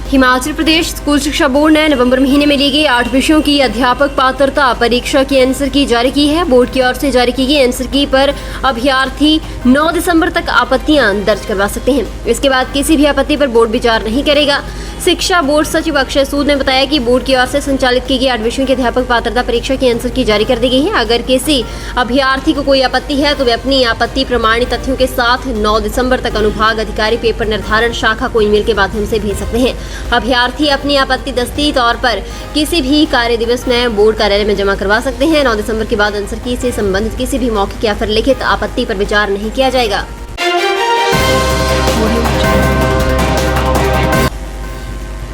Himachal Pradesh school शिक्षा board ने नवंबर महीने में ली गई 8 विषयों की अध्यापक पात्रता परीक्षा की आंसर की जारी की है। बोर्ड की ओर से जारी की गई आंसर की पर अभ्यर्थी 9 दिसंबर तक आपत्तियां दर्ज करवा सकते हैं। इसके बाद किसी भी आपत्ति पर बोर्ड विचार नहीं करेगा। शिक्षा बोर्ड सचिव अक्षय सूद ने बताया कि बोर्ड की ओर से संचालित की गई 8 विषयों की अध्यापक पात्रता परीक्षा की आंसर की जारी कर दी गई है। अगर किसी अभ्यर्थी को कोई आपत्ति है तो वे अपनी आपत्ति प्रमाणित तथ्यों के साथ 9 दिसंबर तक अनुभाग अधिकारी पेपर निर्धारण शाखा को ईमेल के माध्यम से भेज सकते हैं। अभ्यर्थी अपनी आपत्ति दस्ती तौर पर किसी भी कार्य दिवस में बोर्ड कार्यालय में जमा करवा सकते हैं। 9 दिसंबर के बाद आंसर की से संबंधित किसी भी मौखिक या फिर लिखित आपत्ति पर विचार नहीं किया जाएगा।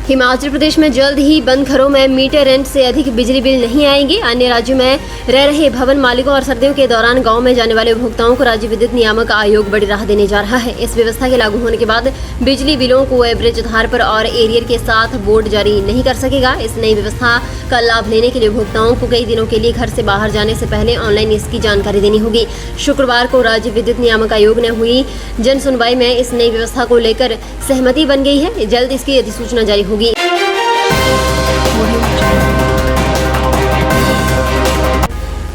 हिमाचल प्रदेश में जल्द ही बंद घरों में मीटर रेंट से अधिक बिजली बिल नहीं आएंगे। अन्य राज्यों में रह रहे भवन मालिकों और सर्दियों के दौरान गांव में जाने वाले उपभोक्ताओं को राज्य विद्युत नियामक आयोग बड़ी राहत देने जा रहा है। इस व्यवस्था के लागू होने के बाद बिजली बिलों को एवरेज आधार पर और एरियर के साथ बोर्ड जारी नहीं कर सकेगा। इस नई व्यवस्था का लाभ लेने के लिए उपभोक्ताओं को कई दिनों के लिए घर से बाहर जाने से पहले ऑनलाइन इसकी जानकारी देनी होगी। शुक्रवार को राज्य विद्युत नियामक आयोग ने हुई जन सुनवाई में इस नई व्यवस्था को लेकर सहमति बन गई है। जल्द इसकी अधिसूचना जारी होगी।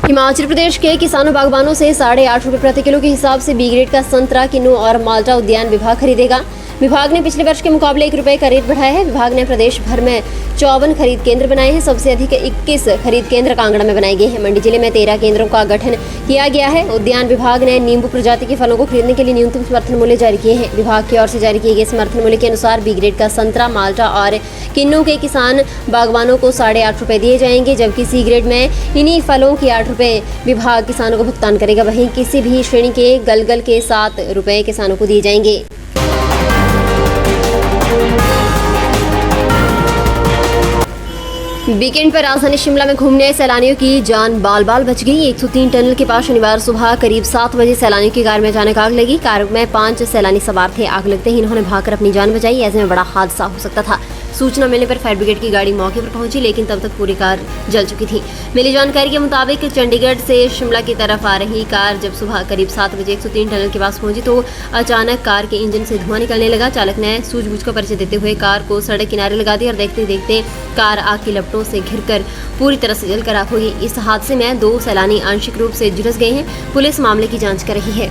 हिमाचल प्रदेश के किसानों बागबानों से 8.5 रुपए प्रति किलो के हिसाब से बी ग्रेड का संतरा, किन्नू और माल्टा उद्यान विभाग खरीदेगा। विभाग ने पिछले वर्ष के मुकाबले 1 रुपए का रेट बढ़ाया है। विभाग ने प्रदेश भर में 54 खरीद केंद्र बनाए हैं। सबसे अधिक 21 खरीद केंद्र कांगड़ा में बनाए गए हैं। मंडी जिले में 13 केंद्रों का गठन किया गया है। उद्यान विभाग ने नींबू प्रजाति के फलों को खरीदने के लिए न्यूनतम समर्थन मूल्य जारी किए हैं। विभाग की ओर से जारी किए गए समर्थन मूल्य के अनुसार बी ग्रेड का संतरा, माल्टा और किन्नू के किसान बागवानों को 8.5 रुपए दिए जाएंगे, जबकि सी ग्रेड में इन्हीं फलों के 8 रुपए विभाग किसानों को भुगतान करेगा। वहीं किसी भी श्रेणी के गलगल के 7 रुपए किसानों को दिए जाएंगे। वीकेंड पर राजधानी शिमला में घूमने आए सैलानियों की जान बाल बाल बच गई। 103 टनल के पास शनिवार सुबह करीब 7 बजे सैलानियों की कार में अचानक आग लगी। कार में 5 सैलानी सवार थे। आग लगते ही इन्होंने भागकर अपनी जान बचाई। ऐसे में बड़ा हादसा हो सकता था। सूचना मिलने पर फायर ब्रिगेड की गाड़ी मौके पर पहुंची, लेकिन तब तक पूरी कार जल चुकी थी। मिली जानकारी के मुताबिक चंडीगढ़ से शिमला की तरफ आ रही कार जब सुबह करीब 7 बजे 103 टनल के पास पहुंची तो अचानक कार के इंजन से धुआं निकलने लगा। चालक ने सूझबूझ का परिचय देते हुए कार को सड़क किनारे लगा दिया और देखते देखते कार आग की लपटों से घिरकर पूरी तरह से जलकर राख हो गई। इस हादसे में 2 सैलानी आंशिक रूप से झुलस गए हैं। पुलिस मामले की जांच कर रही है।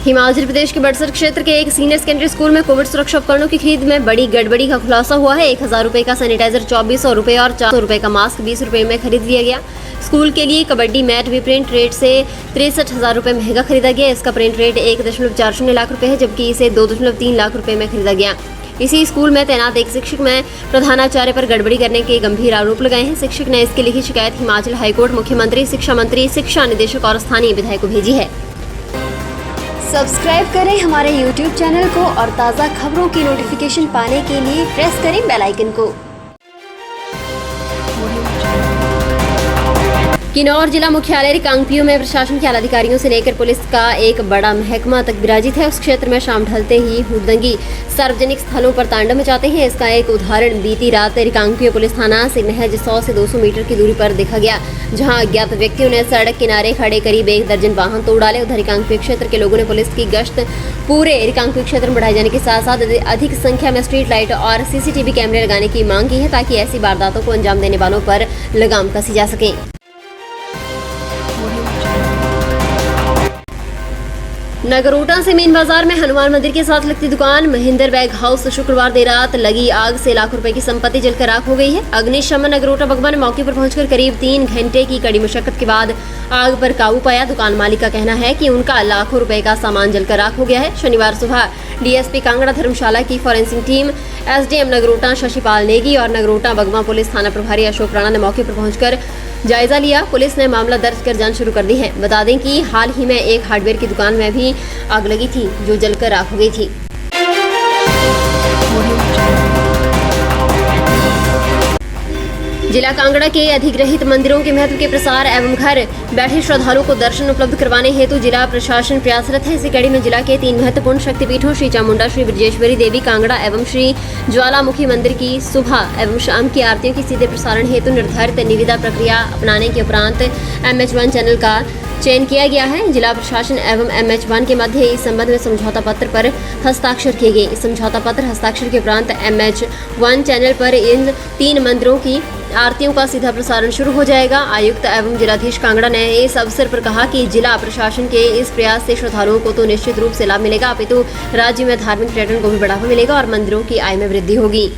हिमाचल प्रदेश के बड़सर क्षेत्र के एक सीनियर सेकेंडरी स्कूल में कोविड सुरक्षा उपकरणों की खरीद में बड़ी गड़बड़ी का खुलासा हुआ है। 1000 रुपए का सैनिटाइजर 2400 रुपए और 400 रुपए का मास्क 20 रुपए में खरीद लिया गया। स्कूल के लिए कबड्डी मैट भी प्रिंट रेट से 63,000 रुपए महंगा खरीदा गया। इसका प्रिंट रेट 1.40 लाख रुपए है, जबकि इसे 2.3 लाख रुपए में खरीदा गया। इसी स्कूल में तैनात एक शिक्षक में प्रधानाचार्य पर गड़बड़ी करने के गंभीर आरोप लगाए हैं। शिक्षक ने इसकी लिखित शिकायत हिमाचल हाईकोर्ट, मुख्यमंत्री, शिक्षा मंत्री, शिक्षा निदेशक और स्थानीय विधायक को भेजी है। सब्सक्राइब करें हमारे YouTube चैनल को और ताज़ा खबरों की नोटिफिकेशन पाने के लिए प्रेस करें बेल आइकन को। किन्नौर जिला मुख्यालय रिकांगपिओ में प्रशासन के आला अधिकारियों से लेकर पुलिस का एक बड़ा महकमा तक विराजित है। उस क्षेत्र में शाम ढलते ही हुड़दंगी सार्वजनिक स्थलों पर तांडव मचाते हैं। इसका एक उदाहरण बीती रात रिकांगपिओ पुलिस थाना से महज 100 से 200 मीटर की दूरी पर देखा गया, जहां अज्ञात व्यक्तियों ने सड़क किनारे खड़े करीब 1 दर्जन वाहन तोड़ डाले। उधर रिकांगपिओ क्षेत्र के लोगों ने पुलिस की गश्त पूरे रिकांगपिओ क्षेत्र में बढ़ाए जाने के साथ साथ अधिक संख्या में स्ट्रीट लाइट और सीसीटीवी कैमरे लगाने की मांग की है, ताकि ऐसी वारदातों को अंजाम देने वालों पर लगाम कसी जा सके। नगरोटा से मेन बाजार में हनुमान मंदिर के साथ लगती दुकान महेंद्र बैग हाउस शुक्रवार देर रात लगी आग से लाखों रुपए की संपत्ति जलकर राख हो गई है। अग्निशमन नगरोटा बगवा ने मौके पर पहुंचकर करीब 3 घंटे की कड़ी मशक्कत के बाद आग पर काबू पाया। दुकान मालिक का कहना है कि उनका लाखों रुपए का सामान जलकर राख हो गया है। शनिवार सुबह डीएसपी कांगड़ा धर्मशाला की forensic team, SDM Nagrota Shashipal Negi और नगरोटा बगवा पुलिस थाना प्रभारी अशोक राणा ने मौके पर पहुंचकर जायजा लिया। पुलिस ने मामला दर्ज कर जांच शुरू कर दी है। बता दें कि हाल ही में एक हार्डवेयर की दुकान में भी आग लगी थी, जो जलकर राख हो गई थी। जिला कांगड़ा के अधिग्रहित मंदिरों के महत्व के प्रसार एवं घर बैठे श्रद्धालुओं को दर्शन उपलब्ध करवाने हेतु जिला प्रशासन प्रयासरत है। इसी कड़ी में जिला के 3 महत्वपूर्ण शक्तिपीठों श्री चामुंडा, श्री ब्रजेश्वरी देवी कांगड़ा एवं श्री ज्वालामुखी मंदिर की सुबह एवं शाम की आरतियों की सीधे प्रसारण हेतु निर्धारित निविदा प्रक्रिया अपनाने के उपरांत MH1 चैनल का चयन किया गया है। जिला प्रशासन एवं MH1 के मध्य इस संबंध में समझौता पत्र पर हस्ताक्षर किए गए। इस समझौता पत्र हस्ताक्षर के उपरांत MH1 चैनल पर इन 3 मंदिरों की आरतियों का सीधा प्रसारण शुरू हो जाएगा। आयुक्त एवं जिलाधीश कांगड़ा ने इस अवसर पर कहा कि जिला प्रशासन के इस प्रयास से श्रद्धालुओं को तो निश्चित रूप से लाभ मिलेगा, अपितु राज्य में धार्मिक पर्यटन को भी बढ़ावा मिलेगा और मंदिरों की आय में वृद्धि होगी।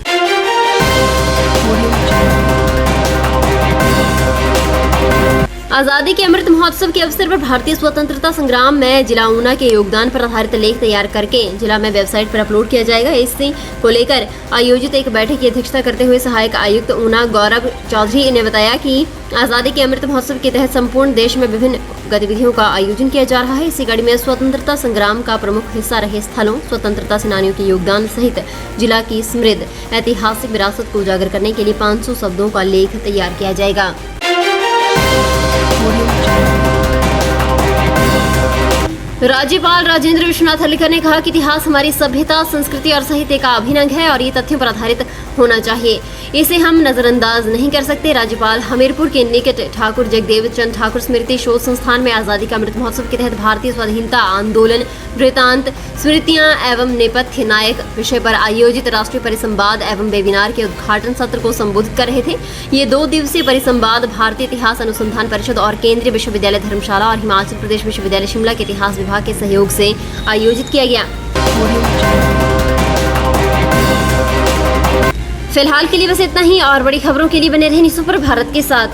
आजादी के अमृत महोत्सव के अवसर पर भारतीय स्वतंत्रता संग्राम में जिला ऊना के योगदान पर आधारित लेख तैयार करके जिला में वेबसाइट पर अपलोड किया जाएगा। इसी को लेकर आयोजित एक बैठक की अध्यक्षता करते हुए सहायक आयुक्त ऊना गौरव चौधरी ने बताया कि आजादी के अमृत महोत्सव के तहत संपूर्ण देश में विभिन्न गतिविधियों का आयोजन किया जा रहा है। इसी कड़ी में स्वतंत्रता संग्राम का प्रमुख हिस्सा रहे स्थलों, स्वतंत्रता सेनानियों के योगदान सहित जिला की समृद्ध ऐतिहासिक विरासत को उजागर करने के लिए 500 शब्दों का लेख तैयार किया जाएगा। राज्यपाल राजेंद्र विश्वनाथ हल्लेकर ने कहा कि इतिहास हमारी सभ्यता, संस्कृति और साहित्य का अभिन्न अंग है और ये तथ्यों पर आधारित होना चाहिए। इसे हम नजरअंदाज नहीं कर सकते। राज्यपाल हमीरपुर के निकट ठाकुर जगदेव चंद ठाकुर स्मृति शोध संस्थान में आजादी का अमृत महोत्सव के तहत भारतीय स्वाधीनता आंदोलन वृतांत, स्मृतियां एवं नेपथ्य नायक विषय पर आयोजित राष्ट्रीय परिसंवाद एवं वेबिनार के उद्घाटन सत्र को संबोधित कर रहे थे। ये 2 दिवसीय परिसंवाद भारतीय इतिहास अनुसंधान परिषद और केंद्रीय विश्वविद्यालय धर्मशाला और हिमाचल प्रदेश विश्वविद्यालय शिमला के इतिहास विभाग के सहयोग से आयोजित किया गया। फिलहाल के लिए बस इतना ही और बड़ी खबरों के लिए बने रहें न्यूज़ सुपर भारत के साथ।